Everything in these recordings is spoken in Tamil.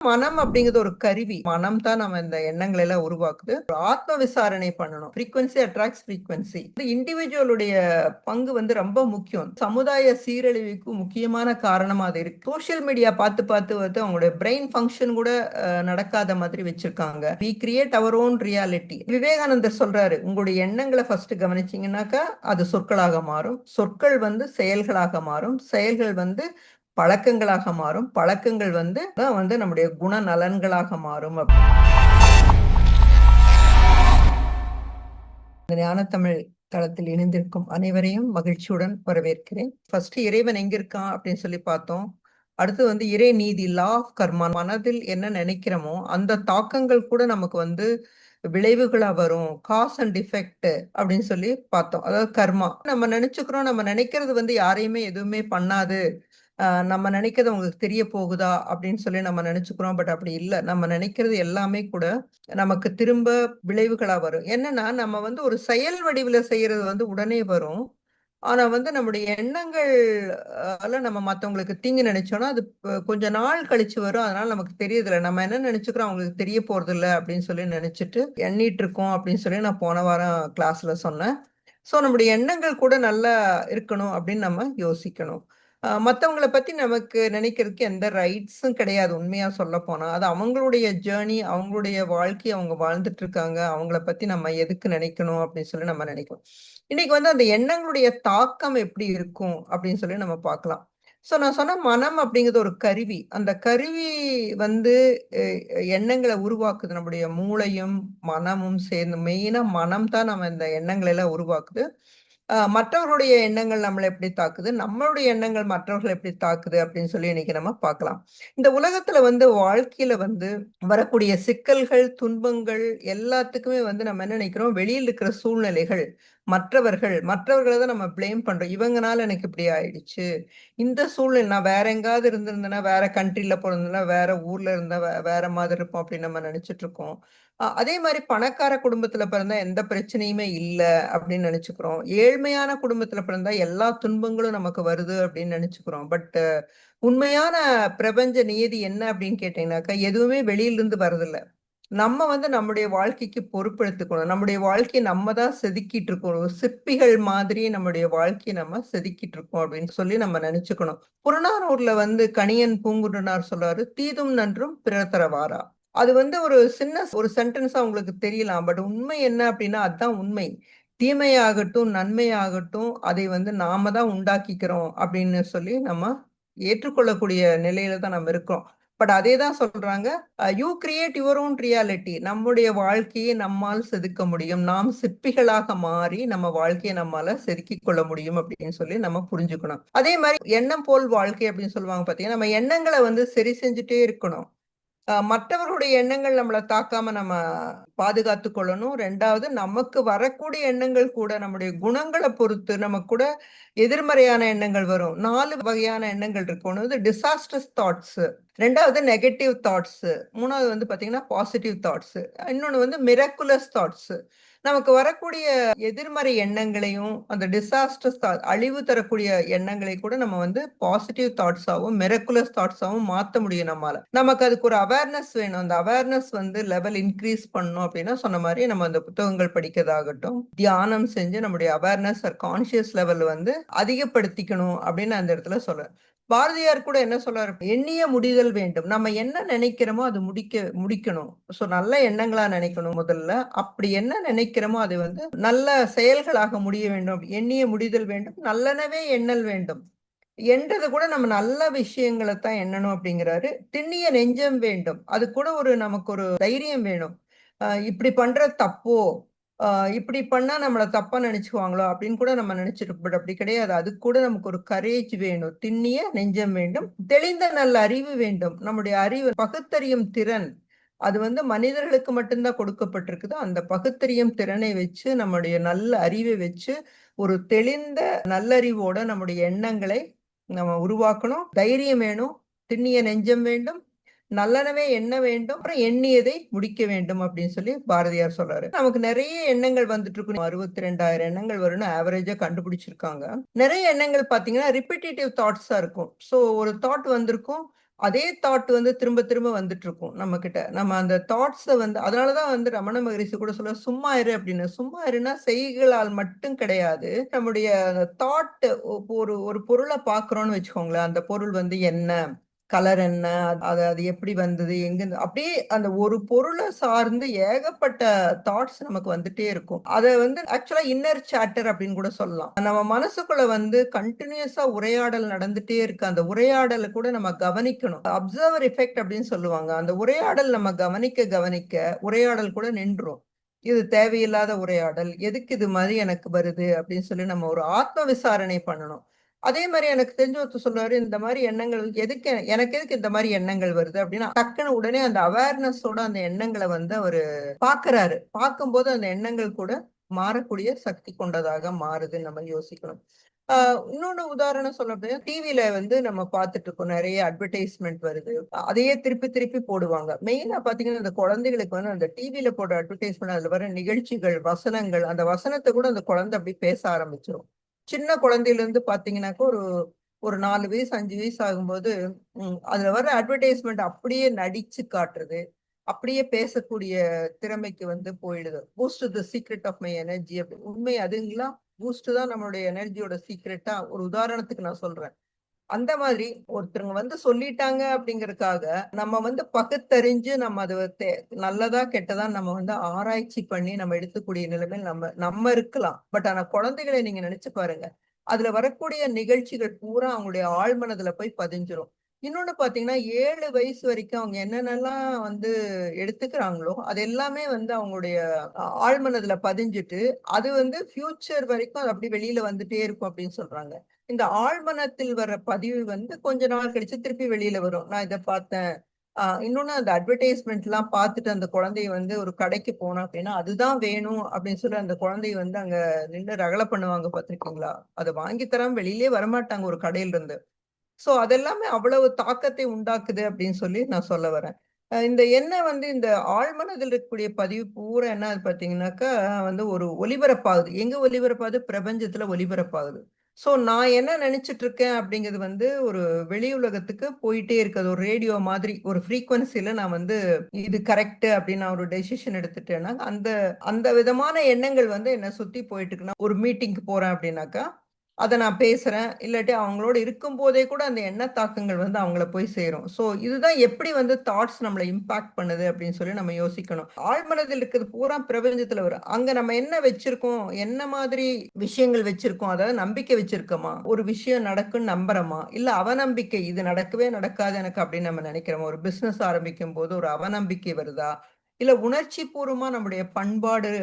மனம் அப்படிங்கிறது ஒரு கருவி. மனம் தான் நம்ம இந்த எண்ணங்களை எல்லாம் உருவாக்குது. ஆத்ம விசாரணை பண்ணணும். Frequency attracts frequency. இண்டிவிஜுவலுடைய பங்கு வந்து ரொம்ப முக்கியம். சமுதாய சீரழிவுக்கு முக்கியமான காரணமா அது இருக்கு. சோசியல் மீடியா பார்த்து பார்த்து வந்து அவங்களுடைய பிரெயின் ஃபங்க்ஷன் கூட நடக்காத மாதிரி வச்சிருக்காங்க. We create our own reality. விவேகானந்தர் சொல்றாரு, உங்களுடைய எண்ணங்களை ஃபர்ஸ்ட் கவனிச்சீங்கன்னாக்கா அது சொற்களாக மாறும். சொற்கள் வந்து செயல்களாக மாறும். செயல்கள் வந்து பழக்கங்களாக மாறும். பழக்கங்கள் வந்து நம்முடைய குணநலன்களாக மாறும். ஞானத்தமிழ் தளத்தில் இணைந்திருக்கும் அனைவரையும் மகிழ்ச்சியுடன் வரவேற்கிறேன். ஃபர்ஸ்ட் இறைவன் எங்க இருக்கான் அப்படின்னு சொல்லி பார்த்தோம். அடுத்து வந்து இறை நீதி, லா ஆஃப் கர்மா. மனதில் என்ன நினைக்கிறோமோ அந்த தாக்கங்கள் கூட நமக்கு வந்து விளைவுகளா வரும். காஸ் அண்ட் டிஃபெக்ட் அப்படின்னு சொல்லி பார்த்தோம். அதாவது கர்மா. நம்ம நினைச்சுக்கிறோம், நம்ம நினைக்கிறது வந்து யாரையுமே எதுவுமே பண்ணாது, நம்ம நினைக்கிறது உங்களுக்கு தெரிய போகுதா அப்படின்னு சொல்லி நம்ம நினைச்சுக்கிறோம். பட் அப்படி இல்லை. நம்ம நினைக்கிறது எல்லாமே கூட நமக்கு திரும்ப விளைவுகளா வரும். என்னன்னா நம்ம வந்து ஒரு செயல் வடிவில் செய்யறது வந்து உடனே வரும். ஆனா வந்து நம்முடைய எண்ணங்கள் நம்ம மத்தவங்களுக்கு தீங்கு நினைச்சோம்னா அது கொஞ்ச நாள் கழிச்சு வரும். அதனால நமக்கு தெரியதில்லை. நம்ம என்ன நினைச்சுக்கிறோம் அவங்களுக்கு தெரிய போறது இல்லை அப்படின்னு சொல்லி நினைச்சிட்டு எண்ணிட்டு இருக்கோம் அப்படின்னு சொல்லி நான் போன வாரம் கிளாஸ்ல சொன்னேன். ஸோ நம்முடைய எண்ணங்கள் கூட நல்லா இருக்கணும் அப்படின்னு நம்ம யோசிக்கணும். மற்றவங்களை பத்தி நமக்கு நினைக்கிறதுக்கு எந்த ரைட்ஸும் கிடையாது. உண்மையா சொல்ல போனா அது அவங்களுடைய ஜேர்னி, அவங்களுடைய வாழ்க்கை, அவங்க வாழ்ந்துட்டு இருக்காங்க. அவங்கள பத்தி நம்ம எதுக்கு நினைக்கணும் அப்படின்னு சொல்லி நம்ம நினைக்கணும். இன்னைக்கு வந்து அந்த எண்ணங்களுடைய தாக்கம் எப்படி இருக்கும் அப்படின்னு சொல்லி நம்ம பார்க்கலாம். ஸோ நான் சொன்ன மனம் அப்படிங்கிறது ஒரு கருவி. அந்த கருவி வந்து எண்ணங்களை உருவாக்குது. நம்முடைய மூளையும் மனமும் சேர்ந்து, மெயினா மனம் தான் நம்ம இந்த எண்ணங்களை எல்லாம் உருவாக்குது. மற்றவர்களுடைய எண்ணங்கள் நம்மளை எப்படி தாக்குது, நம்மளுடைய எண்ணங்கள் மற்றவர்கள் எப்படி தாக்குது அப்படின்னு சொல்லி இன்னைக்கு நம்ம பார்க்கலாம். இந்த உலகத்துல வந்து வாழ்க்கையில வந்து வரக்கூடிய சிக்கல்கள், துன்பங்கள் எல்லாத்துக்குமே வந்து நம்ம என்ன நினைக்கிறோம், வெளியில் இருக்கிற சூழ்நிலைகள், மற்றவர்களை தான் நம்ம பிளேம் பண்றோம். இவங்கனால எனக்கு இப்படி ஆயிடுச்சு, இந்த சூழ்நிலை நான் வேற எங்காவது இருந்திருந்தேன்னா, வேற கண்ட்ரில பிறந்தேன்னா, வேற ஊர்ல இருந்தா வேற மாதிரி இருப்போம் அப்படின்னு நம்ம நினைச்சிட்டு இருக்கோம். அதே மாதிரி பணக்கார குடும்பத்துல பிறந்தா எந்த பிரச்சனையுமே இல்லை அப்படின்னு நினைச்சுக்கிறோம். ஏழ்மையான குடும்பத்துல பிறந்தா எல்லா துன்பங்களும் நமக்கு வருது அப்படின்னு நினைச்சுக்கிறோம். பட் உண்மையான பிரபஞ்ச நியதி என்ன அப்படின்னு கேட்டீங்கன்னாக்கா, எதுவுமே வெளியிலிருந்து வர்றதில்ல. நம்ம வந்து நம்முடைய வாழ்க்கைக்கு பொறுப்பெடுத்துக்கணும். நம்முடைய வாழ்க்கையை நம்ம தான் செதுக்கிட்டு இருக்கோம். சிற்பிகள் மாதிரி நம்முடைய வாழ்க்கையை நம்ம செதுக்கிட்டு இருக்கோம் அப்படின்னு சொல்லி நம்ம நினைச்சுக்கணும். புறநானூர்ல வந்து கணியன் பூங்குன்றனார் சொல்றாரு, தீதும் நன்றும் பிறர் தரவாரா. அது வந்து ஒரு சின்ன ஒரு சென்டென்ஸா உங்களுக்கு தெரியலாம். பட் உண்மை என்ன அப்படின்னா அதுதான் உண்மை. தீமையாகட்டும் நன்மையாகட்டும் அதை வந்து நாம தான் உண்டாக்கிக்கிறோம் அப்படின்னு சொல்லி நம்ம ஏற்றுக்கொள்ளக்கூடிய நிலையில தான் நம்ம இருக்கோம். பட் அதே தான் சொல்றாங்க, you create your own reality. நம்முடைய வாழ்க்கையை நம்மால் செதுக்க முடியும். நாம் சிற்பிகளாக மாறி நம்ம வாழ்க்கையை நம்மால செதுக்கிக் கொள்ள முடியும் அப்படின்னு சொல்லி நம்ம புரிஞ்சுக்கணும். அதே மாதிரி எண்ணம் போல் வாழ்க்கை அப்படின்னு சொல்லுவாங்க பாத்தீங்கன்னா, நம்ம எண்ணங்களை வந்து சரி செஞ்சுட்டே இருக்கணும். மற்றவர்களுடைய எண்ணங்கள் நம்மளை தாக்காம நம்ம பாதுகாத்து கொள்ளணும். 2வது நமக்கு வரக்கூடிய எண்ணங்கள் கூட நம்முடைய குணங்களை பொறுத்து நமக்கு கூட எதிர்மறையான எண்ணங்கள் வரும். 4 வகையான எண்ணங்கள் இருக்கு. ஒண்ணு வந்து டிசாஸ்டர்ஸ் தாட்ஸ், 2வது நெகட்டிவ் தாட்ஸ், 3வது வந்து பாத்தீங்கன்னா பாசிட்டிவ் தாட்ஸ், இன்னொன்னு வந்து மிராக்குலஸ் தாட்ஸ். நமக்கு வரக்கூடிய எதிர்மறை எண்ணங்களையும் அந்த டிசாஸ்டர்ஸ் அழிவு தரக்கூடிய எண்ணங்களை கூட நம்ம வந்து பாசிட்டிவ் தாட்ஸாவும் மிராக்குலஸ் தாட்ஸாவும் மாத்த முடியும் நம்மால. நமக்கு அதுக்கு ஒரு அவேர்னஸ் வேணும். அந்த அவேர்னஸ் வந்து லெவல் இன்க்ரீஸ் பண்ணணும் அப்படின்னா சொன்ன மாதிரி நம்ம அந்த புத்தகங்கள் படிக்கிறதாகட்டும், தியானம் செஞ்சு நம்முடைய அவேர்னஸ் கான்சியஸ் லெவல் வந்து அதிகப்படுத்திக்கணும் அப்படின்னு அந்த இடத்துல சொல்றேன். பாரதியார் கூட என்ன சொல்றாரு, எண்ணிய முடிதல் வேண்டும். நம்ம என்ன நினைக்கிறோமோ அது முடிக்கணும். சோ நல்ல எண்ணங்களா நினைக்கணும் முதல்ல. அப்படி என்ன நினைக்கிறோமோ அது வந்து நல்ல செயல்களாக முடிய வேண்டும். எண்ணிய முடிதல் வேண்டும், நல்லனவே எண்ணல் வேண்டும். என்றது கூட நம்ம நல்ல விஷயங்களை தான் எண்ணணும் அப்படிங்கிறாரு. திண்ணிய நெஞ்சம் வேண்டும். அது கூட நமக்கு ஒரு தைரியம் வேணும். இப்படி பண்றது தப்போ, இப்படி பண்ணா நம்மள தப்பா நினைச்சுக்குவாங்களோ அப்படின்னு கூட நம்ம நினைச்சிருப்போம். பட் அப்படி கிடையாது. அதுக்கு கூட நமக்கு ஒரு கரேஜ் வேணும். திண்ணிய நெஞ்சம் வேண்டும். தெளிந்த நல்ல அறிவு வேண்டும். நம்முடைய அறிவு, பகுத்தறியும் திறன், அது வந்து மனிதர்களுக்கு மட்டும்தான் கொடுக்கப்பட்டிருக்குது. அந்த பகுத்தறியும் திறனை வச்சு, நம்முடைய நல்ல அறிவை வச்சு, ஒரு தெளிந்த நல்லறிவோட நம்முடைய எண்ணங்களை நம்ம உருவாக்கணும். தைரியம் வேணும். திண்ணிய நெஞ்சம் வேண்டும். நல்லனவே எண்ண வேண்டும். அப்புறம் எண்ணியதை முடிக்க வேண்டும் அப்படின்னு சொல்லி பாரதியார் சொல்றாரு. நமக்கு நிறைய எண்ணங்கள் வந்துட்டு இருக்கு. 62,000 எண்ணங்கள் வரும்னு ஆவரேஜா கண்டுபிடிச்சிருக்காங்க. நிறைய எண்ணங்கள் பாத்தீங்கன்னா ரிப்பீட்டேட்டிவ் தாட்ஸா இருக்கும். சோ ஒரு தாட் வந்திருக்கும், அதே தாட் வந்து திரும்ப திரும்ப வந்துட்டு இருக்கும் நம்ம கிட்ட. நம்ம அந்த தாட்ஸ வந்து அதனாலதான் வந்து ரமண மகரிஷி கூட சொல்ல சும்மா இரு அப்படின்னு. சும்மா இருன்னா செய்களால் மட்டும் கிடையாது. நம்முடைய தாட் ஒரு ஒரு பொருளை பார்க்கிறோம்னு வச்சுக்கோங்களேன். அந்த பொருள் வந்து என்ன? கலர் என்ன? அது அது எப்படி வந்தது? எங்கிருந்து? அப்படியே அந்த ஒரு பொருளை சார்ந்து ஏகப்பட்ட தாட்ஸ் நமக்கு வந்துட்டே இருக்கும். அத வந்து ஆக்சுவலா இன்னர் சாட்டர் அப்படின்னு கூட சொல்லலாம். நம்ம மனசுக்குள்ள வந்து கன்டினியூஸா உரையாடல் நடந்துட்டே இருக்கு. அந்த உரையாடலை கூட நம்ம கவனிக்கணும். அப்சர்வர் எஃபெக்ட் அப்படின்னு சொல்லுவாங்க. அந்த உரையாடல் நம்ம கவனிக்க கவனிக்க உரையாடல் கூட நின்றும். இது தேவையில்லாத உரையாடல். எதுக்கு இது மாதிரி எனக்கு வருது அப்படின்னு சொல்லி நம்ம ஒரு ஆத்ம விசாரணை பண்ணணும். அதே மாதிரி எனக்கு தெரிஞ்ச ஒருத்தர் சொல்லுவாரு, இந்த மாதிரி எண்ணங்கள் எதுக்கு எனக்கு எதுக்கு இந்த மாதிரி எண்ணங்கள் வருது அப்படின்னா டக்குன்னு உடனே அந்த அவேர்னஸோட அந்த எண்ணங்களை வந்து அவரு பாக்குறாரு. பார்க்கும்போது அந்த எண்ணங்கள் கூட மாறக்கூடிய சக்தி கொண்டதாக மாறுதுன்னு நம்ம யோசிக்கணும். இன்னொன்னு உதாரணம் சொல்ல அப்படின்னா டிவில வந்து நம்ம பார்த்துட்டு இருக்கோம், நிறைய அட்வர்டைஸ்மெண்ட் வருது. அதையே திருப்பி திருப்பி போடுவாங்க. மெயினா பாத்தீங்கன்னா இந்த குழந்தைகளுக்கு வந்து அந்த டிவில போடுற அட்வர்டைஸ்மெண்ட், அதுல வர நிகழ்ச்சிகள், வசனங்கள், அந்த வசனத்தை கூட அந்த குழந்தை அப்படி பேச ஆரம்பிச்சிடும். சின்ன குழந்தையில இருந்து பாத்தீங்கன்னாக்கா ஒரு ஒரு 4 வயசு 5 வயசு ஆகும்போது அதுல வர அட்வர்டைஸ்மெண்ட் அப்படியே நடிச்சு காட்டுறது, அப்படியே பேசக்கூடிய திறமைக்கு வந்து போயிடுது. Boost the secret of my energy அப்படி. உண்மை அதுங்களா? பூஸ்ட் தான் நம்மளுடைய எனர்ஜியோட சீக்ரெட்டா? ஒரு உதாரணத்துக்கு நான் சொல்றேன். அந்த மாதிரி ஒருத்தருங்க வந்து சொல்லிட்டாங்க அப்படிங்கறதுக்காக நம்ம வந்து பகுத்தறிஞ்சு நம்ம அது நல்லதா கெட்டதா நம்ம வந்து ஆராய்ச்சி பண்ணி நம்ம எடுத்துக்கூடிய நிலைமையில் நம்ம நம்ம இருக்கலாம். பட் ஆனா குழந்தைகளை நீங்க நினைச்சு பாருங்க. அதுல வரக்கூடிய நிகழ்ச்சிகள் பூரா அவங்களுடைய ஆழ்மனதுல போய் பதிஞ்சிரும். இன்னொன்னு பாத்தீங்கன்னா 7 வயசு வரைக்கும் அவங்க என்னென்னலாம் வந்து எடுத்துக்கிறாங்களோ அது எல்லாமே வந்து அவங்களுடைய ஆழ்மனதுல பதிஞ்சிட்டு அது வந்து ஃபியூச்சர் வரைக்கும் அது அப்படி வெளியில வந்துட்டே இருக்கும் அப்படின்னு சொல்றாங்க. இந்த ஆழ்மனத்தில் வர பதிவு வந்து கொஞ்ச நாள் கழிச்சு திருப்பி வெளியில வரும். நான் இதை பார்த்தேன். இன்னொன்னு அந்த அட்வர்டைஸ்மெண்ட் எல்லாம் பார்த்துட்டு அந்த குழந்தைய வந்து ஒரு கடைக்கு போனோம் அப்படின்னா அதுதான் வேணும் அப்படின்னு சொல்லி அந்த குழந்தைய வந்து அங்க நின்று ரகலை பண்ணுவாங்க, பார்த்திருக்கீங்களா? அதை வாங்கி தராம வெளியிலே வரமாட்டாங்க ஒரு கடையில இருந்து. சோ அதெல்லாமே அவ்வளவு தாக்கத்தை உண்டாக்குது அப்படின்னு சொல்லி நான் சொல்ல வரேன். இந்த எண்ணெய் வந்து இந்த ஆழ்மனதில் இருக்கக்கூடிய பதிவு பூரா என்ன பார்த்தீங்கன்னாக்கா வந்து ஒரு ஒலிபரப்பாகுது. எங்க ஒலிபரப்பாகுது? பிரபஞ்சத்துல ஒலிபரப்பாகுது. சோ நான் என்ன நினைச்சிட்டு இருக்கேன் அப்படிங்கிறது வந்து ஒரு வெளி உலகத்துக்கு போயிட்டே இருக்குது. ஒரு ரேடியோ மாதிரி ஒரு ஃப்ரீக்வன்சில நான் வந்து இது கரெக்ட் அப்படின்னு நான் ஒரு டெசிஷன் எடுத்துட்டேன்னா அந்த அந்த விதமான எண்ணங்கள் வந்து என்ன சுத்தி போயிட்டு இருக்குன்னா ஒரு மீட்டிங்க்கு போறேன் அப்படின்னாக்கா அத நான் பேசுறேன். இல்லாட்டி அவங்களோட இருக்கும்போதே கூட அந்த எண்ண தாக்கங்கள் வந்து அவங்கள போய் சேரும். சோ இதுதான் எப்படி வந்து தாட்ஸ் நம்மள இம்பாக்ட் பண்ணுது அப்படின்னு சொல்லி நம்ம யோசிக்கணும். ஆழ்மனதில் இருக்கிறது பூரா பிரபஞ்சத்துல வரும். அங்க நம்ம என்ன வச்சிருக்கோம்? என்ன மாதிரி விஷயங்கள் வச்சிருக்கோம்? அதாவது நம்பிக்கை வச்சிருக்கோமா? ஒரு விஷயம் நடக்குன்னு நம்புறோமா? இல்ல அவநம்பிக்கை, இது நடக்கவே நடக்காது எனக்கு அப்படின்னு நம்ம நினைக்கிறோமா? ஒரு பிசினஸ் ஆரம்பிக்கும்போது ஒரு அவநம்பிக்கை வருதா? இல்ல உணர்ச்சி பூர்வமா நம்முடைய பண்பாடு,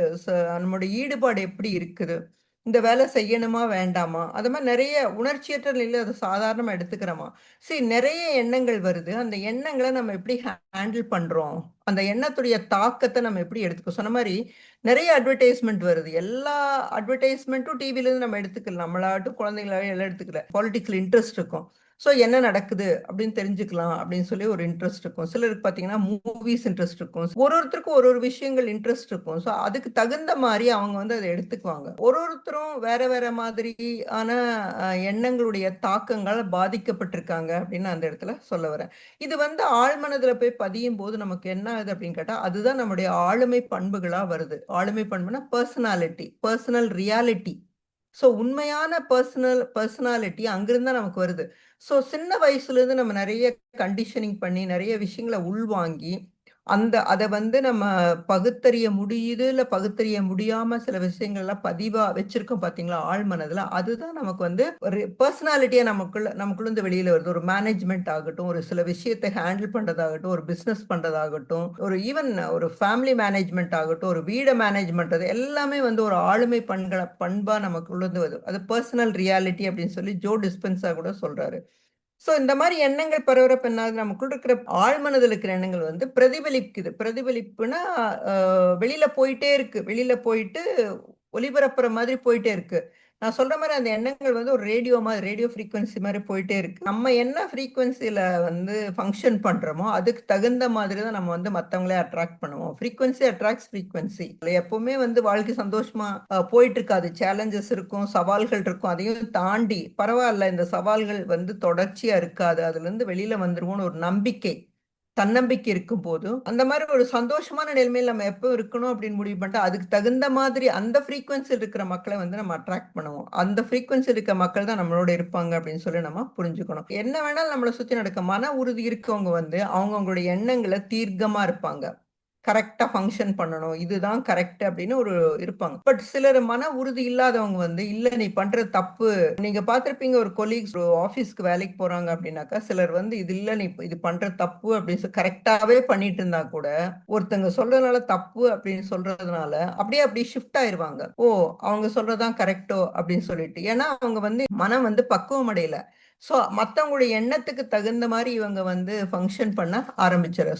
நம்முடைய ஈடுபாடு எப்படி இருக்குது? இந்த வேலை செய்யணுமா? வேண்டாமா? அது மாரி நெறைய உணர்ச்சியற்ற நிலையில அத சாதாரணமா எடுத்துக்கிறோமா? நெறைய எண்ணங்கள் வருது. அந்த எண்ணங்கள நம்ம எப்படி ஹேண்டில் பண்றோம்? அந்த எண்ணத்துடைய தாக்கத்த நம்ம எப்படி எடுத்துக்கோ சொன்ன மாரி நெறைய அட்வர்டைஸ்மென்ட் வருது. எல்லா அட்வர்டைஸ்மென்ட்டும் டிவிலருந்து நம்ம எடுத்துக்கலாம். நம்மளாகட்டும், குழந்தைங்களாகட்டும் எல்லாம் எடுத்துக்கலாம். பொலிட்டிக்கல் இன்ட்ரெஸ்ட் இருக்கும். என்ன நடக்குது அப்படின்னு தெரிஞ்சுக்கலாம் அப்படின்னு சொல்லி ஒரு இன்ட்ரெஸ்ட் இருக்கும். சிலருக்கு பார்த்தீங்கன்னா, மூவிஸ் இன்ட்ரெஸ்ட் இருக்கும். ஒருத்தருக்கும் ஒரு ஒரு விஷயங்கள் இன்ட்ரெஸ்ட் இருக்கும். அதுக்கு தகுந்த மாரி அவங்க வந்து அத எடுத்துக்குவாங்க. ஒருத்தரும் வேற வேற மாதிரியான எண்ணங்களுடைய தாக்கங்களால பாதிக்கப்பட்டிருக்காங்க அப்படின்னு அந்த இடத்துல சொல்ல வரேன். இது வந்து ஆழ்மனதுல போய் பதியும்போது நமக்கு என்ன ஆகுது அப்படின்னு கேட்டா, அதுதான் நம்முடைய ஆளுமை பண்புகளா வருது. ஆளுமை பண்புனா பெர்சனாலிட்டி, பெர்சனல் ரியாலிட்டி. உண்மையான பெர்சனாலிட்டி அங்கிருந்து தான் நமக்கு வருது. சின்ன வயசுலேருந்து நம்ம நெறைய கண்டிஷனிங் பண்ணி, நெறைய விஷயங்கள உள்வாங்கி, அத வந்து நம்ம பகுத்தறிய முடியுது, இல்ல பகுத்தறிய முடியாம சில விஷயங்கள்லாம் பதிவா வச்சிருக்கோம் பார்த்தீங்களா? ஆழ்மனதுல. அதுதான் நமக்கு வந்து ஒரு பெர்சனாலிட்டியா நமக்குள்ள இருந்து வெளியில வருது. ஒரு மேனேஜ்மென்ட் ஆகட்டும், ஒரு சில விஷயத்த ஹேண்டில் பண்றதாகட்டும், ஒரு பிசினஸ் பண்றதாகட்டும், ஒரு ஈவன் ஒரு ஃபேமிலி மேனேஜ்மென்ட் ஆகட்டும், ஒரு வீட மேனேஜ்மென்ட் அது எல்லாமே வந்து ஒரு ஆளுமை பண்பா நமக்குள்ள இருந்து வருது. அது பெர்சனல் ரியாலிட்டி அப்படின்னு சொல்லி ஜோ டிஸ்பென்சா கூட சொல்றாரு. இந்த மாரி எண்ணங்கள் பரவுறப்ப என்ன ஆகுது? நமக்குள்ள இருக்கிற ஆழ்மனதில இருக்கிற எண்ணங்கள் வந்து பிரதிபலிக்குது. பிரதிபலிப்புனா, அ வெளியில போயிட்டே இருக்கு. வெளியில போயிட்டு ஒளிபரப்புற மாதிரி போயிட்டே இருக்கு. நான் சொல்ற மாரி அந்த எண்ணங்கள் வந்து ஒரு ரேடியோ ஃப்ரீக்வன்சி மாரி போயிட்டே இருக்கு. நம்ம என்ன ஃப்ரீக்வன்சில வந்து ஃபங்ஷன் பண்றோமோ, அதுக்கு தகுந்த மாதிரி தான் நம்ம வந்து மத்தவங்கள அட்ராக்ட் பண்ணுவோம். Frequency attracts frequency. எப்பவுமே வந்து வாழ்க்கை சந்தோஷமா போயிட்டு இருக்காது. சேலஞ்சஸ் இருக்கும், சவால்கள் இருக்கும். அதையும் தாண்டி பரவால்ல இந்த சவால்கள் வந்து தொடர்ச்சியா இருக்காது. அதுலருந்து வெளில வந்துருவோம்னு ஒரு நம்பிக்கை தன்னம்பிக்கை இருக்கும்போது, அந்த மாரி ஒரு சந்தோஷமான நிலைமையில நம்ம எப்போ இருக்கணும் அப்படின்னு முடிவு பண்ணிட்டா, அதுக்கு தகுந்த மாதிரி அந்த ஃப்ரீக்வென்சில இருக்கிற மக்கள வந்து நம்ம அட்ராக்ட் பண்ணுவோம். அந்த ஃப்ரீக்வென்சி இருக்க மக்கள் தான் நம்மளோட இருப்பாங்க அப்படின்னு சொல்லி நம்ம புரிஞ்சுக்கணும். என்ன வேணாலும் நம்மள சுத்தி நடக்க மன உறுதி இருக்கவங்க வந்து அவங்களுடைய எண்ணங்கள தீர்க்கமா இருப்பாங்க. கரெக்ட்டா ஃபங்ஷன் பண்ணணும். இதுதான் கரெக்ட் அப்படின்னு ஒரு இருப்பாங்க. பட் சிலர் மன உறுதி இல்லாதவங்க வந்து, "இல்ல நீ பண்றது தப்பு." நீங்க பார்த்திருப்பீங்க ஒரு கொலீக்ஸ் ஆஃபீஸ்க்கு வேலைக்கு போறாங்க அப்படின்னாக்கா, சிலர் வந்து, "இது இல்ல நீ இது பண்றது தப்பு." அப்படின்னு கரெக்ட்டாவே பண்ணிட்டு இருந்தா கூட, ஒருத்தங்க சொல்றதுனால தப்பு அப்படின்னு சொல்றதுனால, அப்படி ஷிஃப்ட் ஆயிருவாங்க. "ஓ! அவங்க சொல்றது தான் கரெக்ட்டோ?" அப்படின்னு சொல்லிட்டு. ஏன்னா அவங்க வந்து மனம் வந்து பக்குவம் அடையல. ஸோ, மத்தவங்களுடைய எண்ணத்துக்கு தகுந்த மாரி இவங்க வந்து ஃபங்ஷன் பண்ண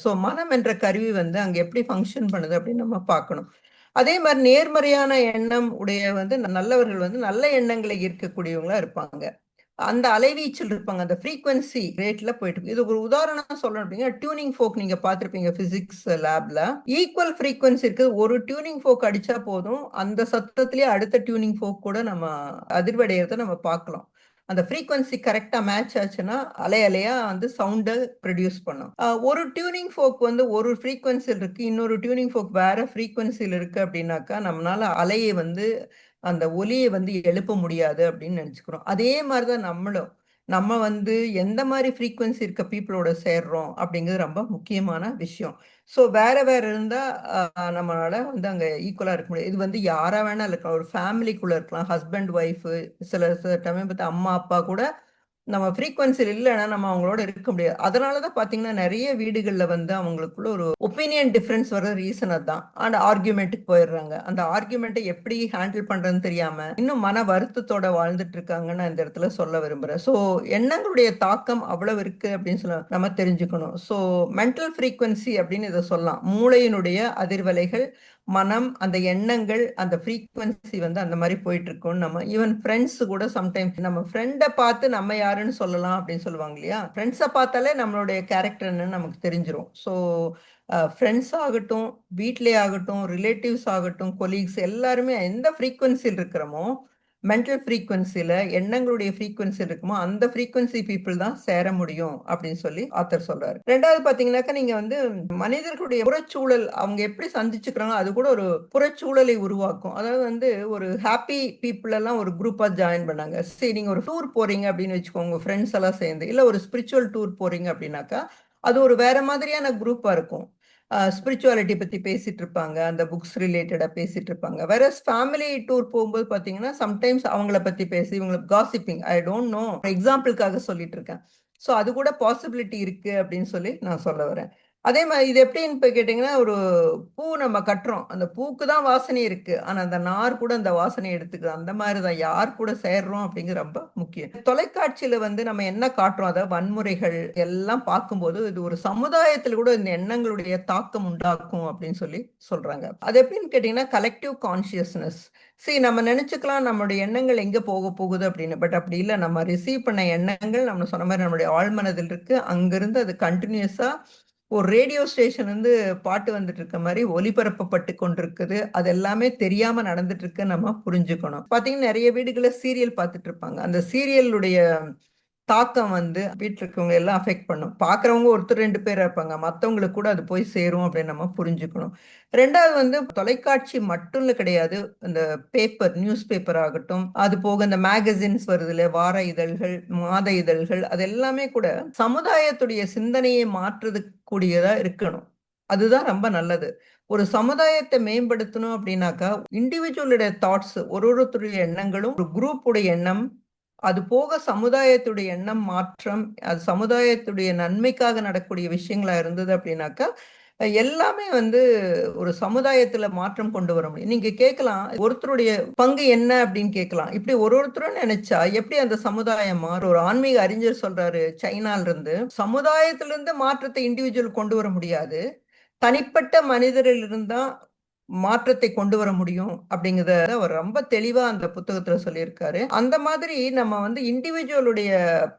ஸோ, மனம் என்ற கருவி வந்து அங்க எப்படி ஃபங்ஷன் பண்ணுது அப்படின்னு நம்ம பார்க்கணும். அதே மாரி நேர்மறையான எண்ணம் உடைய வந்து நல்லவர்கள் வந்து நல்ல எண்ணங்களை ஈர்க்கக்கூடியவங்களா இருப்பாங்க. அந்த அலைவீச்சில் இருப்பாங்க. அந்த ஃப்ரீக்வென்சி ரேட்ல போயிட்டு இருக்கு. இது ஒரு உதாரணம் சொல்லணும் அப்படின்னா, டியூனிங் ஃபோர்க் நீங்க பார்த்திருப்பீங்க பிசிக்ஸ் லேப்ல. ஈக்குவல் ஃப்ரீக்வென்சி இருக்கு. ஒரு டியூனிங் ஃபோர்க் அடிச்சா போதும். அந்த சத்தத்திலேயே அடுத்த டியூனிங் ஃபோர்க் கூட நம்ம அதிர்வடையறத நம்ம பார்க்கலாம். அந்த ஃப்ரீக்வென்சி கரெக்ட்டா மேட்ச் ஆச்சுன்னா, அலையா வந்து சவுண்ட ப்ரொடியூஸ் பண்ணும். ஒரு டியூனிங் ஃபோர்க் வந்து ஒரு ஃப்ரீக்வென்சில இருக்கு. இன்னொரு டியூனிங் ஃபோர்க் வேற ஃப்ரீக்வென்சில இருக்கு அப்படின்னாக்கா, நம்மனால அலைய வந்து அந்த ஒலிய வந்து எழுப்ப முடியாது அப்படின்னு நெனச்சுக்கிறோம். அதே மாரி தான் நம்மளும். நம்ம வந்து எந்த மாரி ஃப்ரீக்வென்சி இருக்க பீப்பிளோட சேர்றோம் அப்படிங்கிறது ரொம்ப முக்கியமான விஷயம். ஸோ வேற வேற இருந்தா நம்மளால வந்து அங்க ஈக்குவலா இருக்க முடியாது. இது வந்து யாரா வேணா இருக்கலாம். ஒரு ஃபேமிலிக்குள்ள இருக்கலாம். ஹஸ்பண்ட், ஒய்ஃப் சில சில சமயம் பார்த்தா அம்மா, அப்பா கூட நம்ம ஃப்ரீக்வென்சில இல்லன்னா, நம்ம அவங்களோட இருக்க முடியாது. அதனால தான் பார்த்தீங்கன்னா, நெறைய வீடுகள்ல வந்து அவங்களுக்குள்ள ஒரு ஒப்பீனியன் டிஃபரன்ஸ் வர ரீசன் அதான். அண்ட் ஆர்குமென்ட்க்கு போயிடுறாங்க. அந்த ஆர்குமென்ட்ட எப்படி ஹேண்டில் பண்றதுன்னு தெரியாம, இன்னும் மன வருத்தத்தோட வாழ்ந்துட்டு இருக்காங்கன்னு நான் இந்த இடத்துல சொல்ல விரும்புறேன். ஸோ எண்ணங்களுடைய தாக்கம் அவ்வளவு இருக்கு அப்படின்னு சொல்ல நம்ம தெரிஞ்சுக்கணும். ஸோ மென்டல் ஃப்ரீக்வென்சி அப்படின்னு இத சொல்லலாம். மூளையினுடைய அதிர்வலைகள் மனம், அந்த எண்ணங்கள், அந்த ஃப்ரீக்வென்சி வந்து அந்த மாரி போயிட்டுருக்கும்னு நம்ம ஈவன் ஃப்ரெண்ட்ஸ் கூட சம்டைம்ஸ் நம்ம ஃப்ரெண்ட பார்த்து நம்ம யாருன்னு சொல்லலாம் அப்படின்னு சொல்லுவாங்க இல்லையா? ஃப்ரெண்ட்ஸ பார்த்தாலே நம்மளுடைய கேரக்டர் என்னன்னு நமக்கு தெரிஞ்சிரும். ஸோ ஃப்ரெண்ட்ஸ் ஆகட்டும், வீட்லயே ஆகட்டும், ரிலேட்டிவ்ஸ் ஆகட்டும், கொலீக்ஸ் எல்லாருமே எந்த ஃப்ரீக்வென்சில இருக்கிறோமோ, மென்டல் ஃப்ரீக்வென்சில எண்ணங்களுடைய ஃப்ரீக்வென்சி இருக்குமோ, அந்த ஃப்ரீக்வென்சி பீப்பிள் தான் சேர முடியும் அப்படின்னு சொல்லி ஆத்தர் சொல்றாரு. 2வது பார்த்தீங்கன்னாக்கா, நீங்க வந்து மனிதர்களுடைய புறச்சூழல் அவங்க எப்படி சந்திச்சுக்கிறாங்களோ, அது கூட ஒரு புறச்சூழலை உருவாக்கும். அதாவது வந்து ஒரு ஹேப்பி பீப்பிள் எல்லாம் ஒரு குரூப்பா ஜாயின் பண்ணாங்க. சரி நீங்க ஒரு டூர் போறீங்க அப்படின்னு வச்சுக்கோங்க, உங்க ஃப்ரெண்ட்ஸ் எல்லாம் சேர்ந்து. இல்ல ஒரு ஸ்பிரிச்சுவல் டூர் போறீங்க அப்படின்னாக்கா, அது ஒரு வேற மாதிரியான குரூப்பா இருக்கும். ஸ்பிரிச்சுவாலிட்டி பத்தி பேசிட்டு இருப்பாங்க. அந்த புக்ஸ் ரிலேட்டடா பேசிட்டு இருப்பாங்க. வேறஸ் ஃபேமிலி டூர் போகும்போது பார்த்தீங்கன்னா, சம்டைம்ஸ் அவங்கள பத்தி பேசி இவங்கள காசிப்பிங் ஐ டோன்ட் நோ எக்ஸாம்பிள்க்காக சொல்லிட்டு இருக்கேன். ஸோ அது கூட பாசிபிலிட்டி இருக்கு அப்படின்னு சொல்லி நான் சொல்ல வரேன். அதே மாரி இது எப்படின்னு இப்ப கேட்டீங்கன்னா, ஒரு பூ நம்ம கட்டுறோம். அந்த பூக்கு தான் வாசனை இருக்கு. ஆனா அந்த நார் கூட அந்த வாசனைய எடுத்துக்குது. அந்த மாரி தான் யார் கூட சேர்றோம் அப்படிங்கிறது ரொம்ப முக்கியம். தொலைக்காட்சியில வந்து நம்ம என்ன காட்டுறோம், அதாவது வன்முறைகள் எல்லாம் பார்க்கும்போது, இது ஒரு சமுதாயத்தில கூட இந்த எண்ணங்களுடைய தாக்கம் உண்டாக்கும் அப்படின்னு சொல்லி சொல்றாங்க. அது எப்படின்னு கேட்டீங்கன்னா, கலெக்டிவ் கான்ஷியஸ்னஸ். நம்ம நெனச்சுக்கலாம் நம்மளுடைய எண்ணங்கள் எங்க போக போகுது அப்படின்னு. பட் அப்படி இல்ல. நம்ம ரிசீவ் பண்ண எண்ணங்கள் நம்ம சொன்ன மாரி நம்முடைய ஆழ்மனதில் இருக்கு. அங்கிருந்து அது கன்டினியூஸா ஒரு ரேடியோ ஸ்டேஷன் வந்து பாட்டு வந்துட்டு இருக்க மாரி ஒலிபரப்பப்பட்டு கொண்டிருக்குது. அது எல்லாமே தெரியாம நடந்துட்டு இருக்குன்னு நம்ம புரிஞ்சுக்கணும். பார்த்தீங்கன்னா, நெறைய வீடுகள்ல சீரியல் பார்த்துட்டு இருப்பாங்க. அந்த சீரியலுடைய தாக்கம் வந்து வீட்ல இருக்கவங்க எல்லாம் அஃபெக்ட் பண்ணும். பார்க்குறவங்க ஒருத்தர் 2 பேரா இருப்பாங்க. மத்தவங்களுக்கு கூட அது போய் சேரும் அப்படின்னு நம்ம புரிஞ்சுக்கணும். 2வது வந்து தொலைக்காட்சி மட்டும்ல கிடையாது. இந்த நியூஸ் பேப்பர் ஆகட்டும், அது போக இந்த மேகசின்ஸ் வருதுல்ல, வார இதழ்கள், மாத இதழ்கள் அது எல்லாமே கூட சமுதாயத்துடைய சிந்தனையை மாற்றுறதுக்கு கூடியதா இருக்கணும். அதுதான் ரொம்ப நல்லது. ஒரு சமுதாயத்த மேம்படுத்தணும் அப்படின்னாக்கா, இண்டிவிஜுவலுடைய தாட்ஸ் ஒருத்தருடைய எண்ணங்களும், ஒரு குரூப் உடைய எண்ணம் அது போக சமுதாயத்துடைய எண்ணம் மாற்றம், அது சமுதாயத்துடைய நன்மைக்காக நடக்கக்கூடிய விஷயங்களா இருந்தது அப்படின்னாக்கா, எல்லாமே வந்து ஒரு சமுதாயத்துல மாற்றம் கொண்டு வர முடியும். நீங்க கேட்கலாம், ஒருத்தருடைய பங்கு என்ன அப்படின்னு கேட்கலாம். இப்படி ஒருத்தரும் நினைச்சா எப்படி அந்த சமுதாயம் மாறும்? ஒரு ஆன்மீக அறிஞர் சொல்றாரு சைனால இருந்து, சமுதாயத்திலிருந்து மாற்றத்தை இண்டிவிஜுவல் கொண்டு வர முடியாது. தனிப்பட்ட மனிதரிலிருந்து தான் மாற்றத்தை கொண்டு வர முடியும் அப்படிங்கிறத அவர் ரொம்ப தெளிவா அந்த புத்தகத்துல சொல்லியிருக்காரு. அந்த மாதிரி நம்ம வந்து இண்டிவிஜுவலுடைய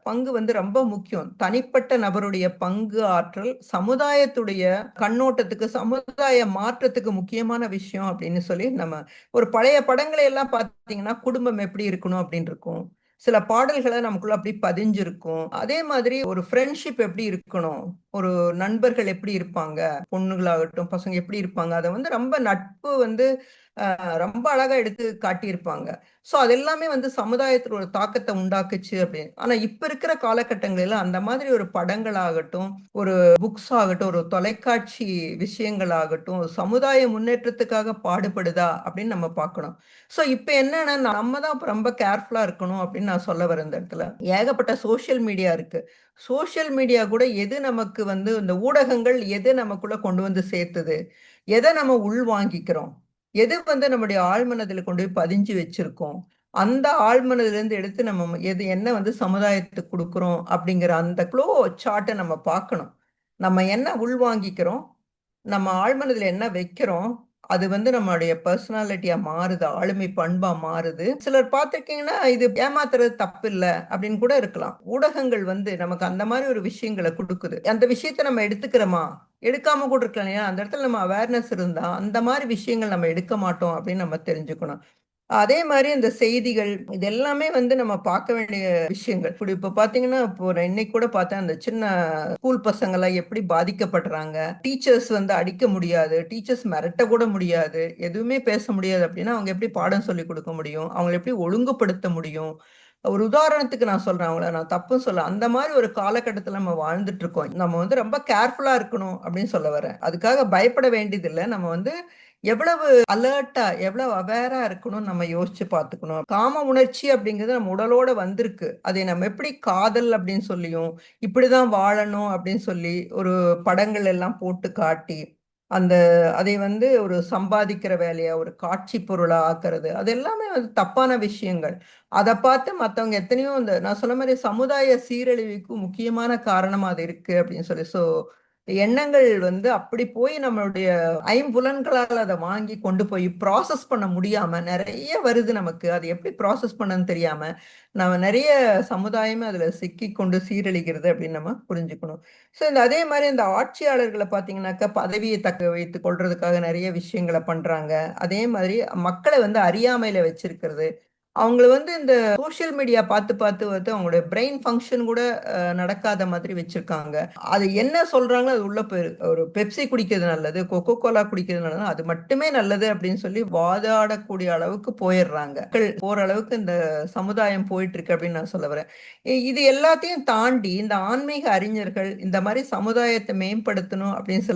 பங்கு வந்து ரொம்ப முக்கியம். தனிப்பட்ட நபருடைய பங்கு ஆற்றல் சமுதாயத்துடைய கண்ணோட்டத்துக்கு, சமுதாய மாற்றத்துக்கு முக்கியமான விஷயம் அப்படின்னு சொல்லி நம்ம ஒரு பழைய படங்களை எல்லாம் பார்த்தீங்கன்னா, குடும்பம் எப்படி இருக்கணும் அப்படின்னு இருக்கும். சில பாடல்கள நமக்குள்ள அப்படி பதிஞ்சிருக்கும். அதே மாதிரி ஒரு ஃப்ரெண்ட்ஷிப் எப்படி இருக்கணும்? ஒரு நண்பர்கள் எப்படி இருப்பாங்க? பொண்ணுங்களாகட்டும், பசங்க எப்படி இருப்பாங்க? அத வந்து ரொம்ப நட்பு வந்து ரொம்ப அழகா எடுத்து காட்டியிருப்பாங்க. ஸோ அது எல்லாமே வந்து சமுதாயத்துல ஒரு தாக்கத்த உண்டாக்குச்சு அப்படின்னு. ஆனா இப்ப இருக்கிற காலகட்டங்களில அந்த மாதிரி ஒரு படங்களாகட்டும், ஒரு புக்ஸ் ஆகட்டும், ஒரு தொலைக்காட்சி விஷயங்களாகட்டும், சமுதாய முன்னேற்றத்துக்காக பாடுபடுதா அப்படின்னு நம்ம பார்க்கணும். ஸோ இப்ப என்னன்னா, நம்ம தான் இப்ப ரொம்ப கேர்ஃபுல்லா இருக்கணும் அப்படின்னு நான் சொல்ல வரேன் இந்த இடத்துல. ஏகப்பட்ட சோசியல் மீடியா இருக்கு. சோசியல் மீடியா கூட எது நமக்கு வந்து இந்த ஊடகங்கள் எது நமக்குள்ள கொண்டு வந்து சேர்த்துது? எத நம்ம உள்வாங்கிக்கிறோம்? எது வந்து நம்முடைய ஆழ்மனதில கொண்டு போய் பதிஞ்சு வச்சிருக்கோம்? அந்த ஆழ்மனதிலிருந்து எடுத்து நம்ம எது என்ன வந்து சமுதாயத்துக்கு குடுக்குறோம் அப்படிங்கிற அந்த ஃப்ளோ சார்ட்ட நம்ம பார்க்கணும். நம்ம என்ன உள்வாங்கிக்கிறோம்? நம்ம ஆழ்மனதில என்ன வைக்கிறோம்? அது வந்து நம்மளுடைய பெர்சனாலிட்டியா மாறுது. ஆளுமை பண்பா மாறுது. சிலர் பார்த்திருக்கீங்கன்னா, இது ஏமாத்துறது தப்பில்ல அப்படின்னு கூட இருக்கலாம். ஊடகங்கள் வந்து நமக்கு அந்த மாரி ஒரு விஷயங்கள குடுக்குது. அந்த விஷயத்த நம்ம எடுத்துக்கிறோமா? எடுக்காம கூட இருக்கலாம் இல்லையா? அந்த இடத்துல நம்ம அவேர்னஸ் இருந்தா, அந்த மாரி விஷயங்கள் நம்ம எடுக்க மாட்டோம் அப்படின்னு நம்ம தெரிஞ்சுக்கணும். அதே மாரி இந்த செய்திகள், இது எல்லாமே வந்து நம்ம பார்க்க வேண்டிய விஷயங்கள். இப்ப பார்த்தீங்கன்னா, இப்போ நான் இன்னைக்கு கூட பார்த்தேன். அந்த சின்ன ஸ்கூல் பசங்கலாம் எப்படி பாதிக்கப்படுறாங்க. டீச்சர்ஸ் வந்து அடிக்க முடியாது. டீச்சர்ஸ் மிரட்ட கூட முடியாது. எதுவுமே பேச முடியாது அப்படின்னா, அவங்க எப்படி பாடம் சொல்லிக் குடுக்க முடியும்? அவங்கள எப்படி ஒழுங்குபடுத்த முடியும்? ஒரு உதாரணத்துக்கு நான் சொல்றேன். அவங்கள நான் தப்புன்னு சொல்லல. அந்த மாரி ஒரு காலகட்டத்தில நம்ம வாழ்ந்துட்டு இருக்கோம். நம்ம வந்து ரொம்ப கேர்ஃபுல்லா இருக்கணும் அப்படின்னு சொல்ல வரேன். அதுக்காக பயப்பட வேண்டியதில்ல. நம்ம வந்து எவ்வளவு அலர்ட்டா, எவ்வளவு அவேரா இருக்கணும்னு நம்ம யோசிச்சு பார்த்துக்கணும். காம உணர்ச்சி அப்படிங்கிறது நம்ம உடலோட வந்திருக்கு. அதை நம்ம எப்படி காதல் அப்படின்னு சொல்லியும், இப்படிதான் வாழணும் அப்படின்னு சொல்லி ஒரு படங்கள் எல்லாம் போட்டு காட்டி, அந்த அதை வந்து ஒரு சம்பாதிக்கிற வேலையா, ஒரு காட்சி பொருளா ஆக்குறது. அது எல்லாமே வந்து தப்பான விஷயங்கள். அத பார்த்து மத்தவங்க எத்தனையோ இந்த நான் சொன்ன மாரி சமுதாய சீரழிவுக்கு முக்கியமான காரணமா அது இருக்கு அப்படின்னு சொல்லி. எண்ணங்கள் வந்து அப்படி போய் நம்மளுடைய ஐம்புலன்களால அத வாங்கி கொண்டு போய் ப்ராசஸ் பண்ண முடியாம நெறைய வருது நமக்கு. அது எப்படி ப்ராசஸ் பண்ணணும்னு தெரியாம, நம்ம நெறைய சமுதாயமே அதுல சிக்கிக்கொண்டு சீரழிகிறது அப்படின்னு நம்ம புரிஞ்சுக்கணும். இந்த அதே மாரி இந்த ஆட்சியாளர்கள பார்த்தீங்கன்னாக்கா, பதவிய தக்க வைத்துக் கொள்றதுக்காக நெறைய விஷயங்கள பண்றாங்க. அதே மாதிரி மக்கள வந்து அறியாமையில வச்சிருக்கிறது. அவங்கள வந்து இந்த சோசியல் மீடியா பார்த்து, பார்த்து வந்து அவங்களுடைய பிரெயின் ஃபங்ஷன் கூட நடக்காத மாதிரி வச்சிருக்காங்க. அது என்ன சொல்றாங்களோ அது உள்ள போயிருக்கு. ஒரு பெப்சி குடிக்கிறது நல்லது, கொக்கோ கோலா குடிக்கிறது நல்லது, அது மட்டுமே நல்லது அப்படின்னு சொல்லி வாதாடக்கூடிய அளவுக்கு போயிடுறாங்க. மக்கள் போற அளவுக்கு இந்த சமுதாயம் போயிட்டு இருக்கு அப்படின்னு நான் சொல்ல வரேன். இது எல்லாத்தையும் தாண்டி இந்த ஆன்மீக அறிஞர்கள் இந்த மாரி சமுதாயத்த மேம்படுத்தணும் அப்படின்னு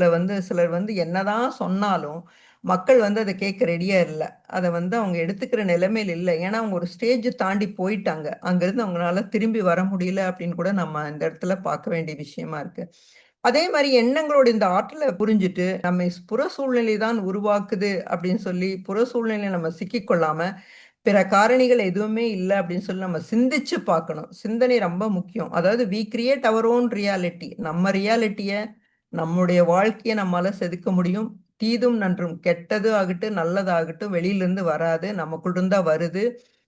சிலர் வந்து என்னதான் சொன்னாலும், மக்கள் வந்து அத கேட்க ரெடியா இல்ல. அத வந்து அவங்க எடுத்துக்கிற நிலைமையில இல்ல. ஏன்னா, அவங்க ஒரு ஸ்டேஜ் தாண்டி போயிட்டாங்க. அங்கருந்து அவங்களால திரும்பி வர முடியல அப்படின்னு கூட நம்ம இந்த இடத்துல பார்க்க வேண்டிய விஷயமா இருக்கு. அதே மாரி எண்ணங்களோட இந்த ஆற்றல புரிஞ்சுட்டு, நம்மை புற சூழ்நிலை தான் உருவாக்குது அப்படின்னு சொல்லி, புற சூழ்நிலையில நம்ம சிக்கிக் கொள்ளாம, பிற காரணிகள் எதுவுமே இல்ல அப்படின்னு சொல்லி நம்ம சிந்திச்சு பார்க்கணும். சிந்தனை ரொம்ப முக்கியம். அதாவது we create our own reality. நம்ம ரியாலிட்டிய, நம்முடைய வாழ்க்கைய நம்மால செதுக்க முடியும். தீதும் நன்றும், கெட்டது ஆகட்டும், நல்லதாகட்டும் வெளியிலிருந்து வராது. நமக்குள்ள இருந்து தான் வருது.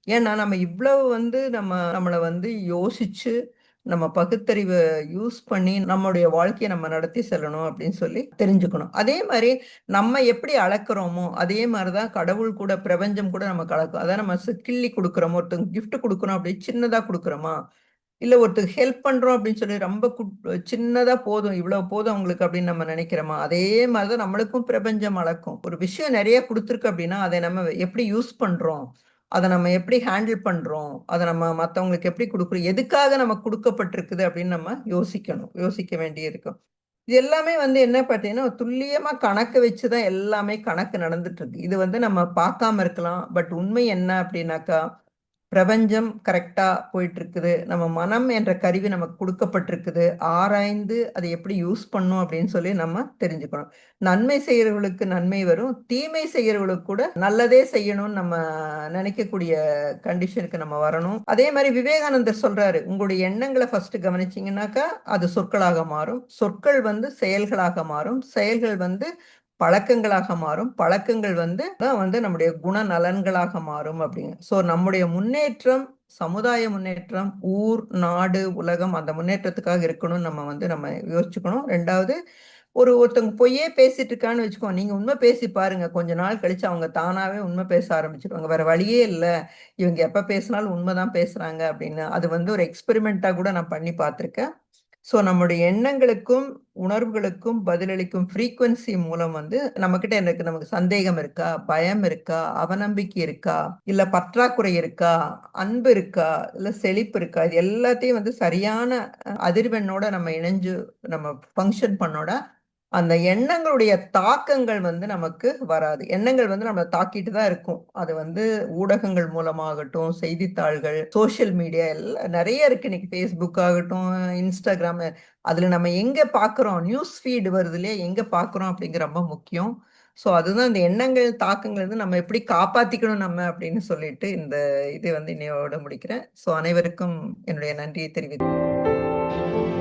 ஏன்னா, நம்ம இவ்வளவு வந்து நம்மள வந்து யோசிச்சு, நம்ம பகுத்தறிவ யூஸ் பண்ணி நம்முடைய வாழ்க்கைய நம்ம நடத்தி செல்லணும் அப்படின்னு சொல்லி தெரிஞ்சுக்கணும். அதே மாரி நம்ம எப்படி அளக்குறோமோ, அதே மாரி தான் கடவுள் கூட, பிரபஞ்சம் கூட நமக்கு அளக்கும். அதான் நம்ம கிள்ளி குடுக்குறோம். ஒருத்தவங்க கிஃப்ட் குடுக்குறோம் அப்படி சின்னதா குடுக்குறோமா? இல்ல ஒருத்தருக்கு ஹெல்ப் பண்றோம் அப்படின்னு சொல்லி ரொம்ப சின்னதா போதும், இவ்வளவு போதும் அவங்களுக்கு அப்படின்னு நம்ம நினைக்கிறோமா? அதே மாரி தான் நம்மளுக்கும் பிரபஞ்சம் அளக்கும். ஒரு விஷயம் நெறைய குடுத்துருக்கு அப்படின்னா, அதை நம்ம எப்படி யூஸ் பண்றோம்? அத நம்ம எப்படி ஹேண்டில் பண்றோம்? அத நம்ம மத்தவங்களுக்கு எப்படி குடுக்குறோம்? எதுக்காக நமக்கு குடுக்கப்பட்டிருக்குது அப்படின்னு நம்ம யோசிக்கணும். யோசிக்க வேண்டியிருக்கும். இது எல்லாமே வந்து என்ன பார்த்தீங்கன்னா, துல்லியமா கணக்கு வச்சு தான் எல்லாமே கணக்கு நடந்துட்டு இருக்கு. இது வந்து நம்ம பார்க்காம இருக்கலாம். பட் உண்மை என்ன அப்படின்னாக்கா, பிரபஞ்சம் கரெக்ட்டா போயிட்டுருக்குது. நம்ம மனம் என்ற கருவி நமக்கு குடுக்கப்பட்டிருக்குது. ஆராய்ந்து அதை எப்படி யூஸ் பண்ணணும் அப்படின்னு சொல்லி நம்ம தெரிஞ்சுக்கணும். நன்மை செய்றவர்களுக்கு நன்மை வரும். தீமை செய்றவர்களுக்கு கூட நல்லதே செய்யணும்னு நம்ம நினைக்கக்கூடிய கண்டிஷனுக்கு நம்ம வரணும். அதே மாரி விவேகானந்தர் சொல்றாரு, "உங்களுடைய எண்ணங்கள ஃபர்ஸ்ட்டு கவனிச்சீங்கன்னாக்கா, அது சொற்களாக மாறும். சொற்கள் வந்து செயல்களாக மாறும். செயல்கள் வந்து பழக்கங்களாக மாறும். பழக்கங்கள் தான் நம்முடைய குணநலன்களாக மாறும் அப்படின்னு. ஸோ நம்முடைய முன்னேற்றம், சமுதாய முன்னேற்றம், ஊர், நாடு, உலகம் அந்த முன்னேற்றத்துக்காக இருக்கணும்னு நம்ம யோசிச்சுக்கணும். 2வது ஒருத்தவங்க பொய்யே பேசிட்டு இருக்கான்னு வச்சுக்கோங்க. நீங்க உண்மை பேசி பாருங்க. கொஞ்ச நாள் கழிச்சு அவங்க தானாவே உண்மை பேச ஆரம்பிச்சுருவாங்க. வேற வழியே இல்ல. இவங்க எப்ப பேசினாலும் உண்மைதான் பேசுறாங்க அப்படின்னு. அது ஒரு எக்ஸ்பெரிமெண்ட்டா கூட நான் பண்ணி பார்த்திருக்கேன். ஸோ நம்முடைய எண்ணங்களுக்கும், உணர்வுகளுக்கும் பதிலளிக்கும் ஃப்ரீக்வன்சி மூலம் நம்மகிட்ட நமக்கு சந்தேகம் இருக்கா? பயம் இருக்கா? அவநம்பிக்கை இருக்கா? இல்ல பற்றாக்குறை இருக்கா? அன்பு இருக்கா? இல்ல செழிப்பு இருக்கா? இது எல்லாத்தையும் சரியான அதிர்வெண்ணோட நம்ம இணைஞ்சு நம்ம ஃபங்ஷன் பண்ணோட அந்த எண்ணங்களுடைய தாக்கங்கள் நமக்கு வராது. எண்ணங்கள் நம்மள தாக்கிட்டு தான் இருக்கும். அது ஊடகங்கள் மூலமாகட்டும், செய்தித்தாள்கள், சோசியல் மீடியா எல்லாம் நெறைய இருக்கு. இன்னைக்கு Facebook ஆகட்டும், Instagram அதுல நம்ம எங்க பார்க்குறோம், நியூஸ் ஃபீட் வருது இல்லையா? எங்க பார்க்குறோம் அப்படிங்கிறது ரொம்ப முக்கியம். ஸோ அதுதான் இந்த எண்ணங்கள், தாக்கங்கள் நம்ம எப்படி காப்பாத்திக்கணும் அப்படின்னு சொல்லிட்டு இந்த இது இன்னையோட முடிக்கிறேன். ஸோ அனைவருக்கும் என்னுடைய நன்றியை தெரிவித்துக்